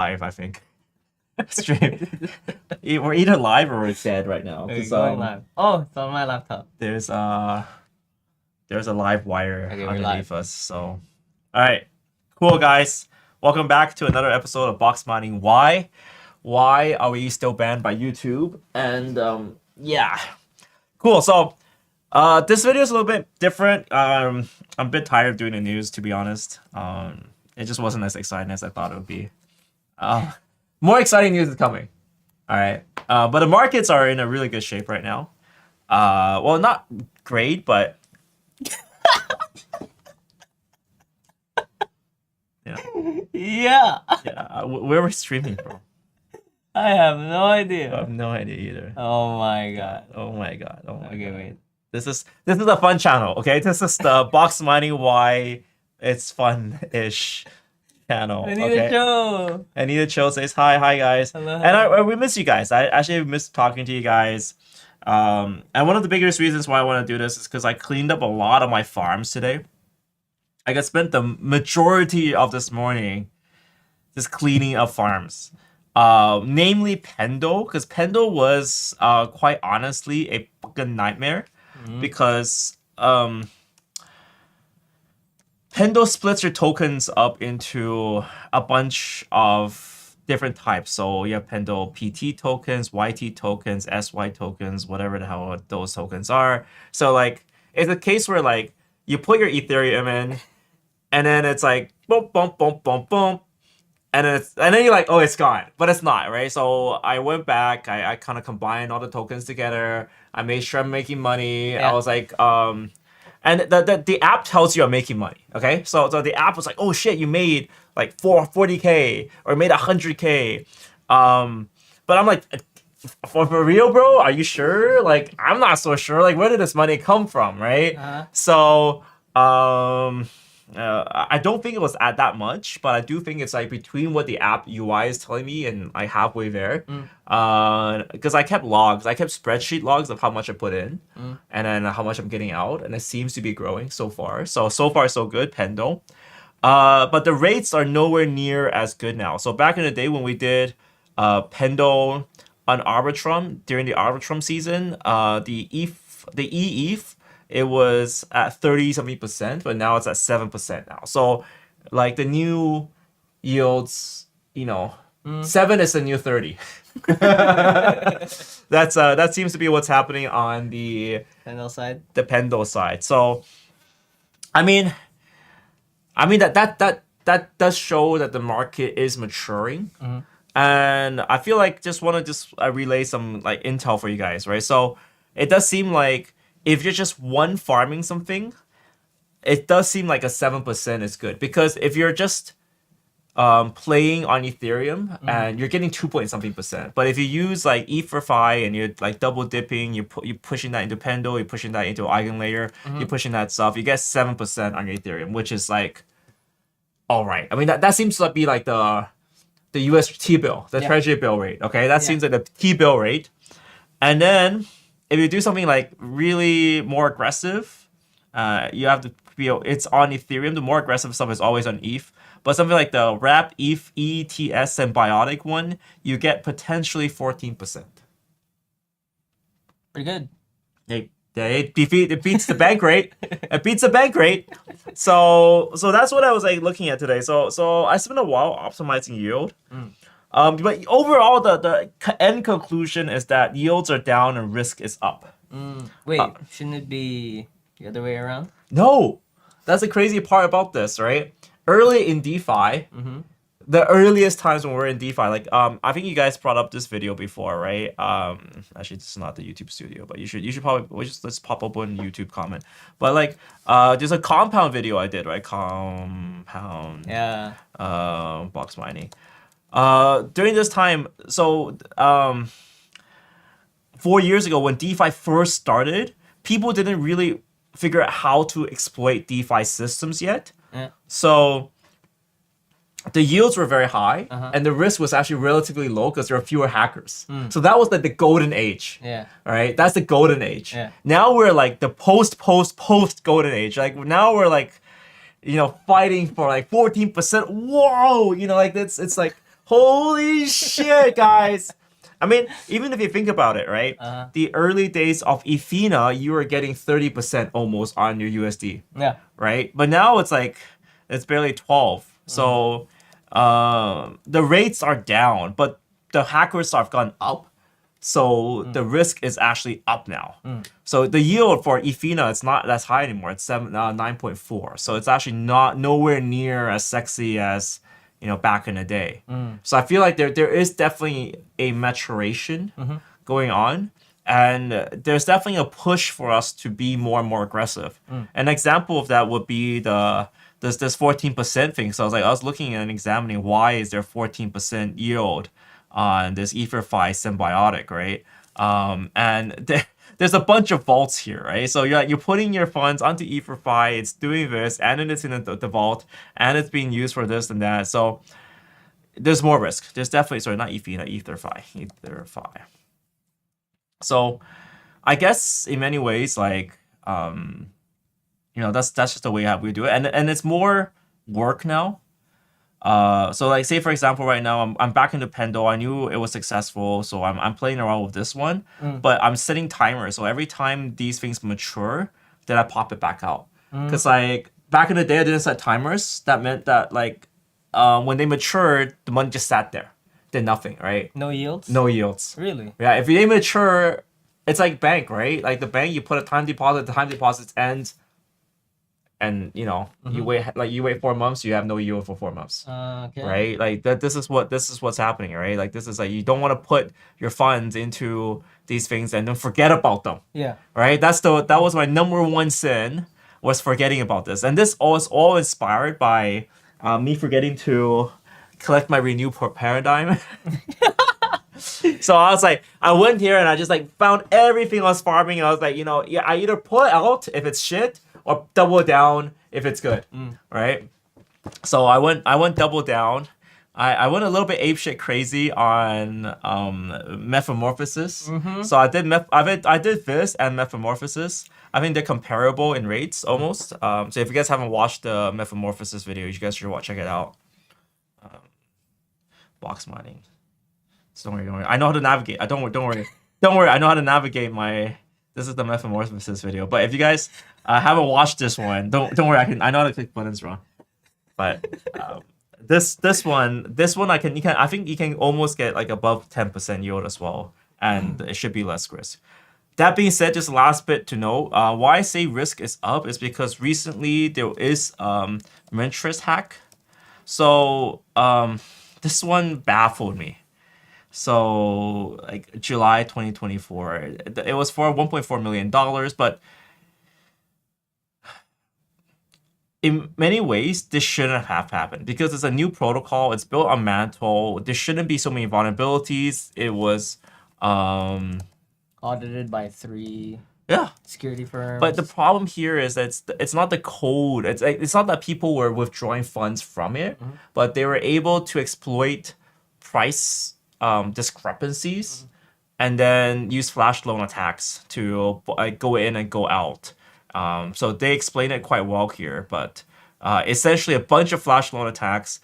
live, I think. Stream. We're either live or we're dead right now. Okay, 'Cause, going live. Oh, it's on my laptop. There's a live wire Okay, we're underneath live. us. So, all right, cool guys. Welcome back to another episode of Box Mining. Why are we still banned by YouTube? And yeah, cool. So, this video is a little bit different. I'm a bit tired of doing the news, to be honest. It just wasn't as exciting as I thought it would be. More exciting news is coming. All right. But the markets are in a really good shape right now. Well, not great, but yeah. Yeah. Yeah. Where we're streaming from? I have no I idea. have no idea either. Oh my god. Oh my god. Oh my Okay, god. wait. This is a fun channel. Okay. This is the Box Mining Why It's Fun-ish channel. I need okay. a show. Anita Cho says hi guys. Hello. And we miss you guys. I actually miss talking to you guys. And one of the biggest reasons why I want to do this is because I cleaned up a lot of my farms today. I spent the majority of this morning just cleaning up farms. Namely Pendo, because Pendo was quite honestly a fucking nightmare because Pendo splits your tokens up into a bunch of different types. So you have Pendo PT tokens, YT tokens, SY tokens, whatever the hell those tokens are. So like it's a case where like you put your Ethereum in, and then it's like boom, boom, boom, boom, boom, and then you're like, oh, it's gone, but it's not, right? So I went back, I kind of combined all the tokens together. I made sure I'm making money. Yeah. I was like, and the app tells you I'm making money, okay? So the app was like, oh shit, you made like 40K or made 100K. But I'm like, for real, bro? Are you sure? Like, I'm not so sure. Like, where did this money come from, right? So, I don't think it was at that much, but I do think it's like between what the app UI is telling me and like halfway there. Because I kept logs, I kept spreadsheet logs of how much I put in and then how much I'm getting out, and it seems to be growing so far. So far so good, Pendo. But the rates are nowhere near as good now. So back in the day when we did Pendo on Arbitrum during the Arbitrum season, the EETH, it was at 30-something%, but now it's at 7% now. So like the new yields, 7 is the new 30. That seems to be what's happening on the Pendo side. the Pendo side. So I mean that does show that the market is maturing. And I feel like just want to relay some like intel for you guys, right? So it does seem like if you're just one farming something, it does seem like a 7% is good, because if you're just playing on Ethereum and you're getting 2-point-something%, but if you use like ETHFi and you're like double dipping, you're pushing that into Pendo, you're pushing that into Eigenlayer, you're pushing that stuff, you get 7% on your Ethereum, which is like all right. I mean that seems to be like the US T-bill, the Treasury bill rate. Okay, that seems like the T-bill rate. And then if you do something like really more aggressive, you have to it's on Ethereum. The more aggressive stuff is always on ETH. But something like the Wrap, ETH, ETS, and Biotic one, you get potentially 14%. Pretty good. It beats the bank rate. It beats the bank rate. So that's what I was like looking at today. So I spent a while optimizing yield. But overall, the end conclusion is that yields are down and risk is up. Wait, shouldn't it be the other way around? No, that's the crazy part about this, right? Early in DeFi, the earliest times when we're in DeFi, like I think you guys brought up this video before, right? Actually, this is not the YouTube studio, but you should probably let's pop up one YouTube comment. But like, there's a compound video I did, right? Compound. Yeah. Box mining. During this time, so 4 years ago when DeFi first started, people didn't really figure out how to exploit DeFi systems yet. So the yields were very high, and the risk was actually relatively low because there were fewer hackers. So that was like the golden age. Yeah. All right, that's the golden age. Yeah. Now we're like the post golden age. Like now we're like, fighting for like 14%. Whoa, like it's like Holy shit, guys! I mean, even if you think about it, right? The early days of Ethena, you were getting 30% almost on your USD, Yeah. right? But now it's like it's barely 12. So the rates are down, but the hackers have gone up. So the risk is actually up now. So the yield for Ethena is not as high anymore. It's 9.4. So it's actually not nowhere near as sexy as back in the day. So I feel like there is definitely a maturation going on. And there's definitely a push for us to be more and more aggressive. An example of that would be this 14% thing. So I was looking and examining why is there 14% yield on this EtherFi symbiotic, right? And there's a bunch of vaults here, right? So you're putting your funds onto EtherFi, it's doing this, and then it's in the vault, and it's being used for this and that. So there's more risk. There's definitely, not EtherFi. So I guess in many ways, like that's just the way we do it, and it's more work now. So like say for example right now I'm back into Pendo. I knew it was successful, so I'm playing around with this one, but I'm setting timers. So every time these things mature, then I pop it back out. Because like back in the day I didn't set timers. That meant that like when they matured, the money just sat there, did nothing, right? No yields? No yields. Really? Yeah, if they mature, it's like bank, right? Like the bank, you put a time deposit, the time deposits end, and you wait 4 months, you have no yield for 4 months. Okay. Right? Like that. This is what's happening, right? Like this is like you don't want to put your funds into these things and then forget about them. Yeah. Right? That was my number one sin, was forgetting about this, and this was all inspired by me forgetting to collect my renew paradigm. So I was like, I went here and I just like found everything I was farming. And I was like, I either pull out if it's shit or double down if it's good, right? So I went double down. I went a little bit apeshit crazy on Metamorphosis. So I did this and Metamorphosis. I think they're comparable in rates almost. So if you guys haven't watched the Metamorphosis video, you guys should check it out. Box mining. So don't worry. I know how to navigate. Don't worry. I know how to navigate my. This is the Metamorphosis video. But if you guys haven't watched this one, don't worry. I know how to click buttons wrong. But this one I think you can almost get like above 10% yield as well, and it should be less risk. That being said, just last bit to know, why I say risk is up is because recently there is Mintress hack. So this one baffled me. So like July 2024, it was for $1.4 million, but in many ways, this shouldn't have happened because it's a new protocol. It's built on Mantle. There shouldn't be so many vulnerabilities. It was audited by 3 security firms. But the problem here is that it's not the code. It's not that people were withdrawing funds from it, but they were able to exploit price discrepancies and then use flash loan attacks to go in and go out. So they explain it quite well here, but essentially a bunch of flash loan attacks.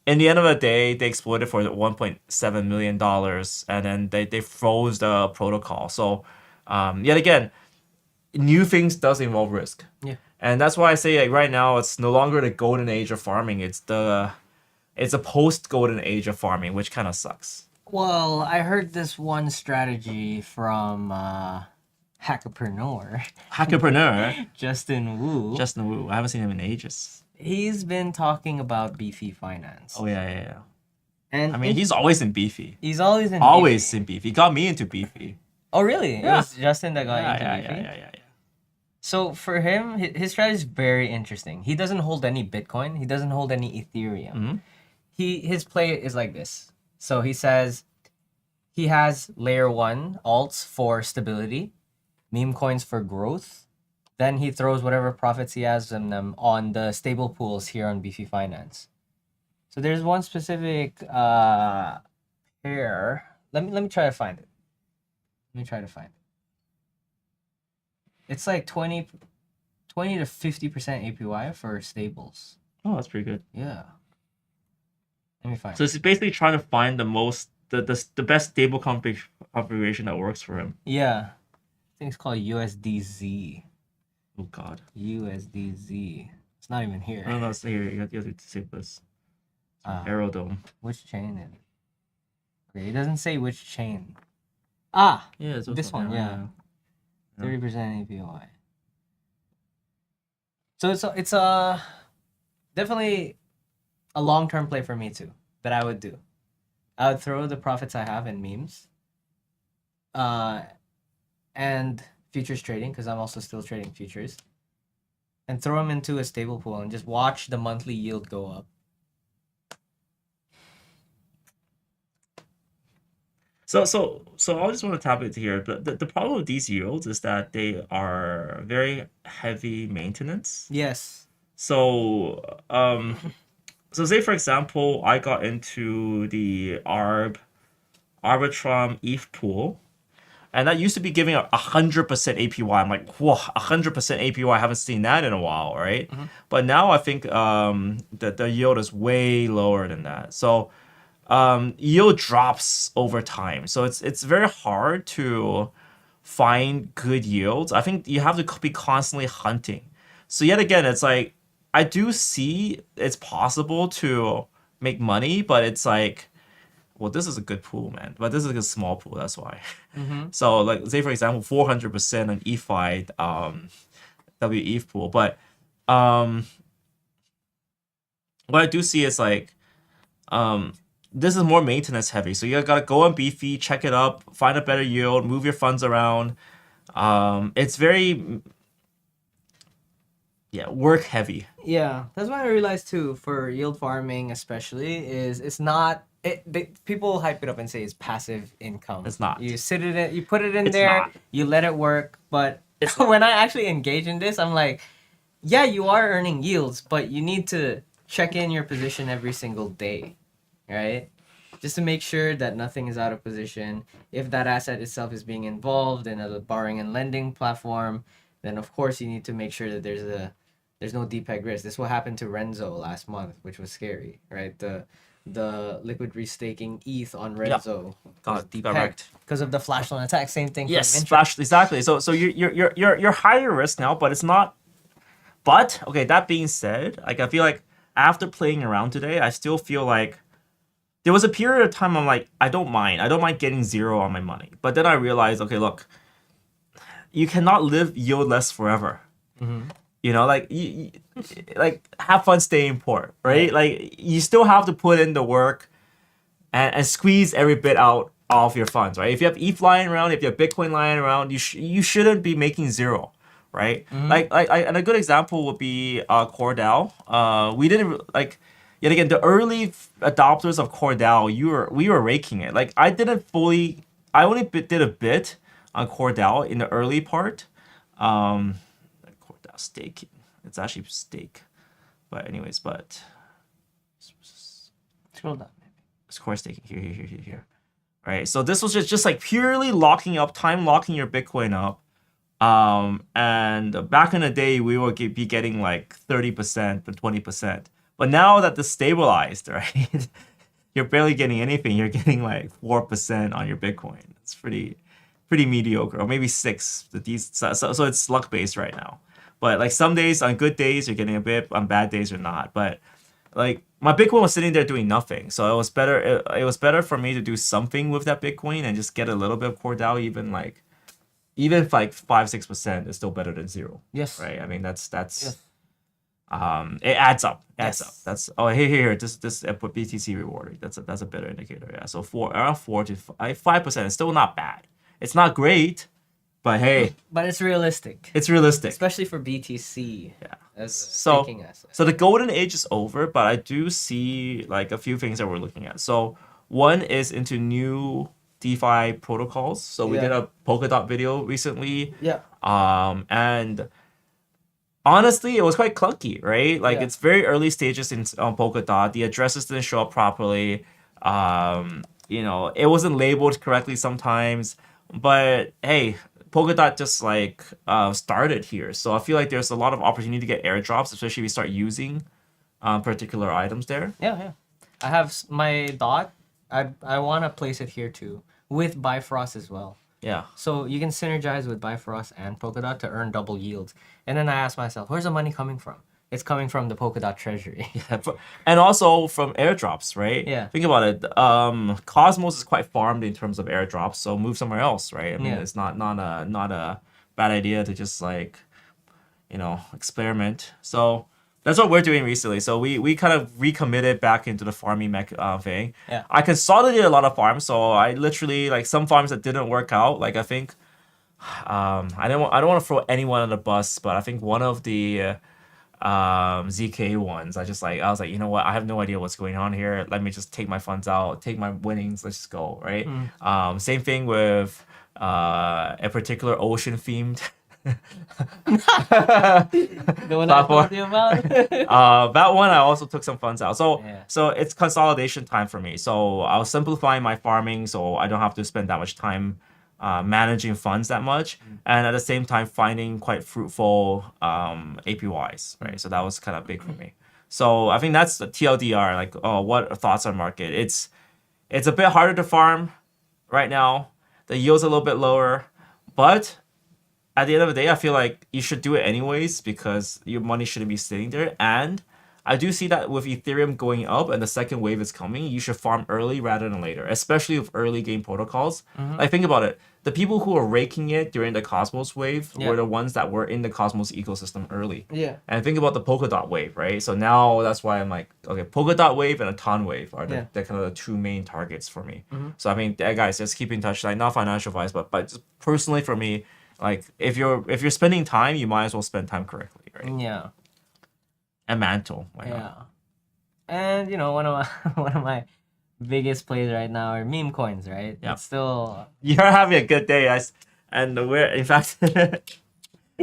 In the end of the day, they exploited for $1.7 million, and then they froze the protocol. So yet again, new things does involve risk. Yeah. And that's why I say like right now it's no longer the golden age of farming. It's a post golden age of farming, which kind of sucks. Well, I heard this one strategy from Hackerpreneur. Justin Wu. I haven't seen him in ages. He's been talking about Beefy Finance. Oh yeah. And I mean, he's always in Beefy. He's always in Beefy. He got me into Beefy. Oh really? Yeah. It was Justin that got into Beefy? Yeah. So for him, his strategy is very interesting. He doesn't hold any Bitcoin. He doesn't hold any Ethereum. His play is like this. So he says he has layer 1 alts for stability, meme coins for growth. Then he throws whatever profits he has in them on the stable pools here on Beefy Finance. So there's one specific pair. Let me try to find it. It's like 20 to 50% APY for stables. Oh, that's pretty good. Yeah. Let me find. So it's basically trying to find the best stable configuration that works for him. Yeah, I think it's called USDZ. Oh God. USDZ. It's not even here. No, it's here. You have to save this. Aerodome. Which chain is it? Okay, it doesn't say which chain. Ah, Yeah, it's this one. Yeah, 30% APY. So it's definitely a long-term play for me too that I would do. I would throw the profits I have in memes, and futures trading because I'm also still trading futures, and throw them into a stable pool and just watch the monthly yield go up. So I just want to tap into here. But the problem with these yields is that they are very heavy maintenance. Yes. So so say for example, I got into the Arbitrum ETH pool, and that used to be giving 100% APY. I'm like, whoa, 100% APY. I haven't seen that in a while, right? But now I think that the yield is way lower than that. So yield drops over time. So it's very hard to find good yields. I think you have to be constantly hunting. So yet again, it's like I do see it's possible to make money, but it's like, well, this is a good pool, man. But this is a small pool, that's why. So like say for example, 400% on EFI WETH pool. But what I do see is like this is more maintenance heavy. So you gotta go on Beefy, check it up, find a better yield, move your funds around. It's very work heavy. Yeah, that's what I realized too. For yield farming, especially, is it's not. People hype it up and say it's passive income. It's not. You sit it in, you put it in It's there, not. you let it work. But when I actually engage in this, I'm like, yeah, you are earning yields, but you need to check in your position every single day, right? Just to make sure that nothing is out of position. If that asset itself is being involved in a borrowing and lending platform, then of course you need to make sure that there's no deep peg risk. This is what happened to Renzo last month, which was scary, right? The liquid restaking ETH on Renzo was deep pegged because of the flash loan attack. Same thing. Yes, from flash exactly. So you're higher risk now, but it's not. But okay, that being said, like I feel like after playing around today, I still feel like there was a period of time I'm like, I don't mind getting zero on my money. But then I realized, okay, look, you cannot live yieldless forever. You know, like like have fun staying poor, right? Like you still have to put in the work and squeeze every bit out of your funds, right? If you have ETH lying around, if you have Bitcoin lying around, you shouldn't be making zero, right? And a good example would be Cordell. We didn't like. Yet again, the early adopters of Cordell, we were raking it. Like I only did a bit on Cordell in the early part. Cordell staking. It's actually stake. But anyways, Scroll down. It's core staking here. Right. So this was just like purely locking up time, locking your Bitcoin up. And back in the day, we would be getting like 30% to 20%. But now that the stabilized, right, you're barely getting anything. You're getting like 4% on your Bitcoin. It's pretty mediocre, or maybe 6. So it's luck based right now. But like some days, on good days, you're getting a bit. On bad days, you're not. But like my Bitcoin was sitting there doing nothing. So it was better. It was better for me to do something with that Bitcoin and just get a little bit of Cordell, even if like 5-6% is still better than zero. Yes. Right. I mean that's. Yes. It adds up. Yes. That's here. This put BTC rewarding. That's a better indicator. Yeah. So around 4 to 5% is still not bad. It's not great, but hey. But it's realistic. It's realistic, especially for BTC. Yeah. As So staking asset. so the golden age is over, but I do see like a few things that we're looking at. So one is into new DeFi protocols. So we did a Polkadot video recently. Yeah. And honestly, it was quite clunky, right? Like it's very early stages on Polkadot. The addresses didn't show up properly. You know, it wasn't labeled correctly sometimes. But hey, Polkadot just like started here, so I feel like there's a lot of opportunity to get airdrops, especially if you start using particular items there. Yeah. I have my dot. I want to place it here too with Bifrost as well. Yeah. So you can synergize with Bifrost and Polkadot to earn double yields. And then I ask myself, where's the money coming from? It's coming from the Polkadot treasury. And also from airdrops, right? Yeah. Think about it. Cosmos is quite farmed in terms of airdrops, so move somewhere else, right? I mean, Yeah. it's not a bad idea to just like, experiment. So that's what we're doing recently. So we kind of recommitted back into the farming thing. Yeah. I consolidated a lot of farms, so I literally like some farms that didn't work out. Like I think, I don't want to throw anyone on the bus, but I think one of the ZK ones, I was like, you know what, I have no idea what's going on here, let me just take my funds out, take my winnings, let's just go, right? Same thing with a particular ocean themed The one I told you about? that one I also took some funds out, so Yeah. so it's consolidation time for me, so I was simplifying my farming so I don't have to spend that much time managing funds that much, and at the same time finding quite fruitful APYs, right? So that was kind of big for me. So I think that's the TLDR. Like, what are thoughts on market? It's a bit harder to farm right now. The yield's a little bit lower, but at the end of the day, I feel like you should do it anyways because your money shouldn't be sitting there. And I do see that with Ethereum going up and the second wave is coming, you should farm early rather than later, especially with early game protocols. Like, think about it. The people who were raking it during the Cosmos wave were the ones that were in the Cosmos ecosystem early. Yeah. And think about the Polkadot wave, right? So now that's why I'm like, okay, Polkadot wave and a Ton wave are the kind of the two main targets for me. So I mean, guys, just keep in touch. Like, not financial advice, but just personally for me, like if you're spending time, you might as well spend time correctly, right? Yeah. And Mantle, why not? Yeah. And one of my biggest plays right now are meme coins, right? Yeah. It's still You're having a good day, guys. And we're, in fact,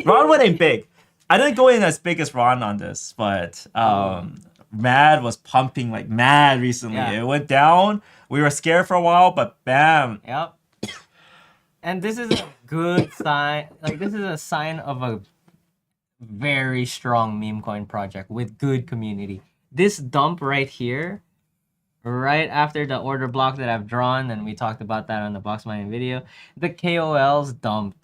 Ron went in big. I didn't go in as big as Ron on this, but Mad was pumping like mad recently. Yeah. It went down. We were scared for a while, but bam. Yep. And this is a good sign. Like, this is a sign of a very strong meme coin project with good community. This dump right here, right after the order block that I've drawn, and we talked about that on the box mining video, the KOLs dumped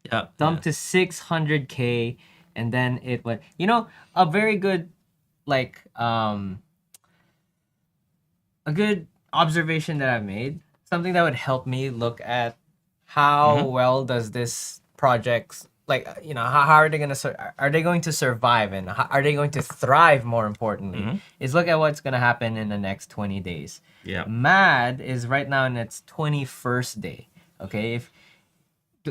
Yeah. to 600K, and then it went, a very good, like, a good observation that I've made, something that would help me look at how well does this project, like, how are they going to survive, and how are they going to thrive, more importantly, is look at what's going to happen in the next 20 days. Yeah. Mad is right now in its 21st day. Okay,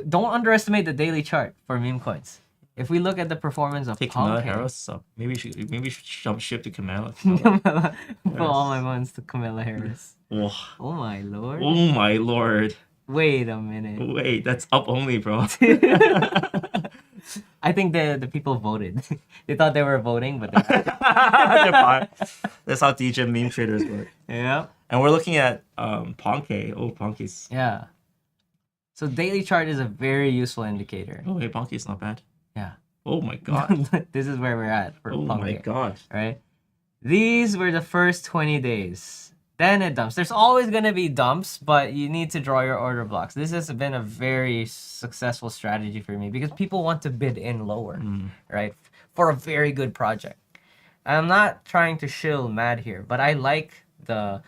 don't underestimate the daily chart for meme coins. If we look at the performance of Take Kamala Ponke, Harris. So maybe we should jump ship to Kamala. put all my ones to Kamala Harris. Oh, Oh my lord! oh my lord. Wait a minute. Wait, that's up only, bro. I think the people voted. They thought they were voting, but they're They're fine. That's how DJ meme traders work. yeah, And we're looking at Ponke. Oh, Ponke's. yeah. So daily chart is a very useful indicator. Oh, hey, Ponke's not bad. Yeah. Oh my god. This is where we're at for Oh my Ponke, god. right? These were the first 20 days. Then it dumps. There's always going to be dumps, but you need to draw your order blocks. This has been a very successful strategy for me because people want to bid in lower, right? For a very good project. I'm not trying to shill Mad here, but I like the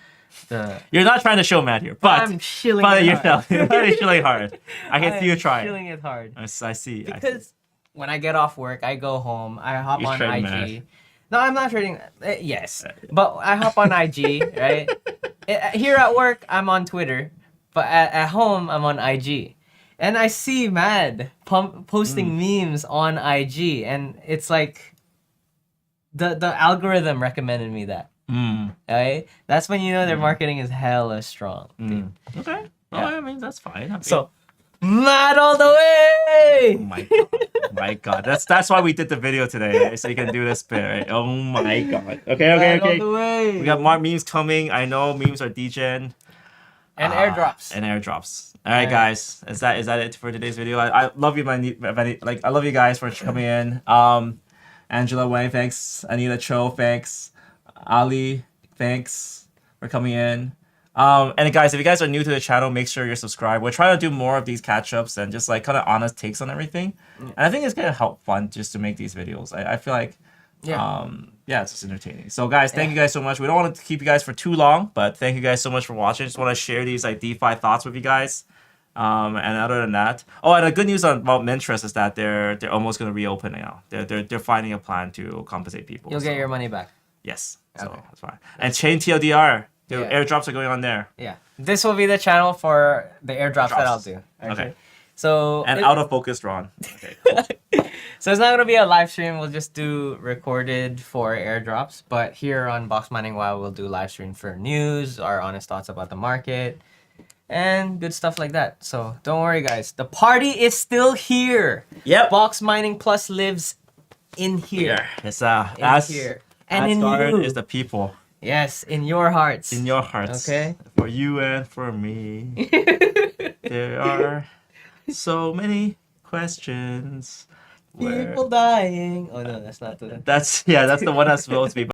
You're not trying to show Matt here, but I'm shilling but it you're hard. shilling hard. I can see you I'm trying. shilling it hard. I see. Because when I get off work, I go home, I hop You're on trading IG. Mad. No, I'm not trading. Yes, but I hop on IG, right? Here at work, I'm on Twitter, but at home, I'm on IG, and I see Mad posting memes on IG, and it's like the algorithm recommended me that. Right? That's when you know their marketing is hella strong. Dude. Okay. Yeah. Oh, I mean that's fine. So, Mad all the way. Oh my god. Oh my god. That's why we did the video today, right? So you can do this bit, right? Oh my god. Okay. Mad all the way. We got more memes coming. I know memes are degen. And airdrops. And airdrops. All right, guys. Is that it for today's video? I love you, I love you guys for coming in. Angela Wang, thanks. Anita Cho, thanks. Ali, thanks. for coming in. And guys, if you guys are new to the channel, make sure you're subscribed. We're trying to do more of these catch-ups and just like kind of honest takes on everything. And I think it's gonna help fun just to make these videos. I feel like yeah, it's just entertaining. So guys, thank you guys so much. We don't want to keep you guys for too long, but thank you guys so much for watching. Just want to share these like DeFi thoughts with you guys. And other than that, and the good news about Mintrust is that they're almost gonna reopen now. They're finding a plan to compensate people. You'll get your money back. Yes, Okay. so that's fine. And Chain TLDR, the Yeah. airdrops are going on there. Yeah. This will be the channel for the airdrops that I'll do. Okay. So And out of focus, Ron. Okay, cool. So it's not gonna be a live stream. We'll just do recorded for airdrops. But here on Box Mining Wow, we'll do live stream for news, our honest thoughts about the market, and good stuff like that. So don't worry, guys. The party is still here. Yep. Box Mining Plus lives in here. Yeah. It's In here. And in Asgard you. is the people. Yes, in your hearts. In your hearts. Okay. For you and for me. There are so many questions. People dying. Oh no, that's not the. That's the one that's supposed to be.